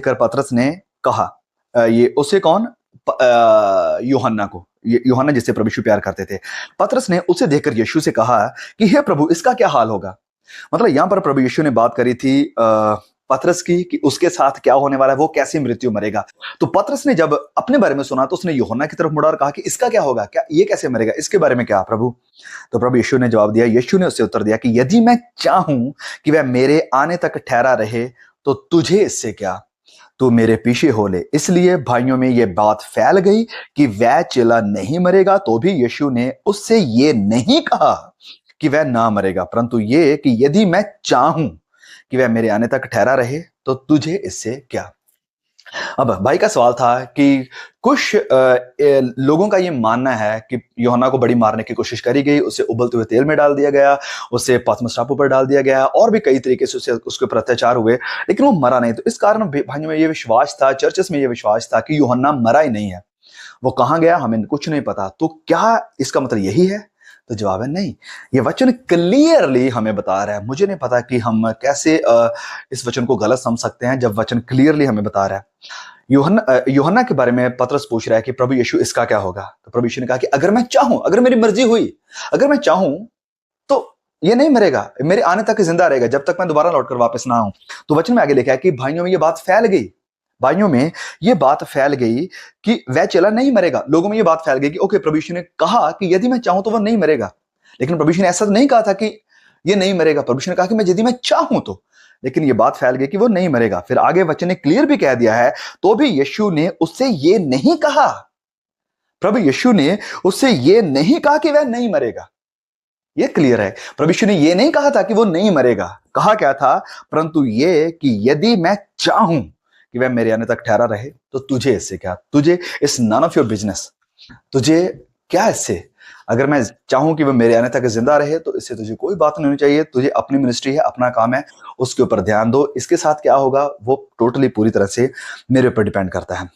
देखकर पतरस ने कहा, ये उसे कौन? यूहन्ना को, यूहन्ना जिससे प्रभु यीशु प्यार करते थे। पतरस ने उसे देखकर यीशु से कहा कि हे प्रभु, इसका क्या हाल होगा? मतलब यहाँ पर प्रभु यीशु ने बात करी थी पतरस की कि उसके साथ क्या होने वाला है, वो कैसी मृत्यु मरेगा। तो पतरस ने जब अपने बारे में सुना तो उसने यूहन्ना की तरफ मुड़ा और कहा कि इसका क्या होगा, क्या ये कैसे मरेगा, इसके बारे में क्या प्रभु? तो प्रभु यीशु ने जवाब दिया, यीशु ने उससे उत्तर दिया कि यदि मैं चाहूं कि वह मेरे आने तक ठहरा रहे तो तुझे इससे क्या, तू मेरे पीछे हो ले। इसलिए भाइयों में यह बात फैल गई कि वह चेला नहीं मरेगा, तो भी यीशु ने उससे ये नहीं कहा कि वह ना मरेगा, परंतु ये कि यदि मैं चाहूं कि वह मेरे आने तक ठहरा रहे तो तुझे इससे क्या। अब भाई का सवाल था कि कुछ लोगों का ये मानना है कि यूहन्ना को बड़ी मारने की कोशिश करी गई, उसे उबलते हुए तेल में डाल दिया गया, उसे पतमस टापू पर डाल दिया गया और भी कई तरीके से उसके ऊपर अत्याचार हुए, लेकिन वो मरा नहीं। तो इस कारण भाइयों में ये विश्वास था, चर्चेस में ये विश्वास था कि यूहन्ना मरा ही नहीं है। वो कहाँ गया हमें कुछ नहीं पता। तो क्या इसका मतलब यही है? तो जवाब है नहीं। ये वचन क्लियरली हमें बता रहा है। मुझे नहीं पता कि हम कैसे इस वचन को गलत समझ सकते हैं जब वचन क्लियरली हमें बता रहा है। यूहन्ना के बारे में पतरस पूछ रहा है कि प्रभु यीशु इसका क्या होगा? तो प्रभु यीशु ने कहा कि अगर मैं चाहूं, अगर मेरी मर्जी हुई, अगर मैं चाहूं तो ये नहीं मरेगा, मेरे आने तक जिंदा रहेगा जब तक मैं दोबारा लौटकर वापस ना आऊं। तो वचन में आगे लिखा है कि भाइयों में ये बात फैल गई, भाइयों में ये बात फैल गई कि वह चेला नहीं मरेगा। लोगों में ये बात फैल गई कि ओके, प्रभु यीशु ने कहा कि यदि मैं चाहूं तो वह नहीं मरेगा, लेकिन प्रभु यीशु ने ऐसा नहीं कहा था कि ये नहीं मरेगा। प्रभु यीशु ने कहा कि मैं यदि मैं चाहूं तो, लेकिन ये बात फैल गई कि वो नहीं मरेगा। फिर आगे वचन ने क्लियर भी कह दिया है, तो भी यीशु ने उससे ये नहीं कहा, प्रभु यीशु ने उससे ये नहीं कहा कि वह नहीं मरेगा। ये क्लियर है, प्रभु यीशु ने ये नहीं कहा था कि वो नहीं मरेगा। कहा क्या था? परंतु ये कि यदि मैं चाहूं कि वह मेरे आने तक ठहरा रहे तो तुझे इससे क्या, तुझे इस नन ऑफ योर बिजनेस, तुझे क्या इससे? अगर मैं चाहूं कि वह मेरे आने तक जिंदा रहे तो इससे तुझे कोई बात नहीं होनी चाहिए। तुझे अपनी मिनिस्ट्री है, अपना काम है, उसके ऊपर ध्यान दो। इसके साथ क्या होगा वो टोटली पूरी तरह से मेरे ऊपर डिपेंड करता है।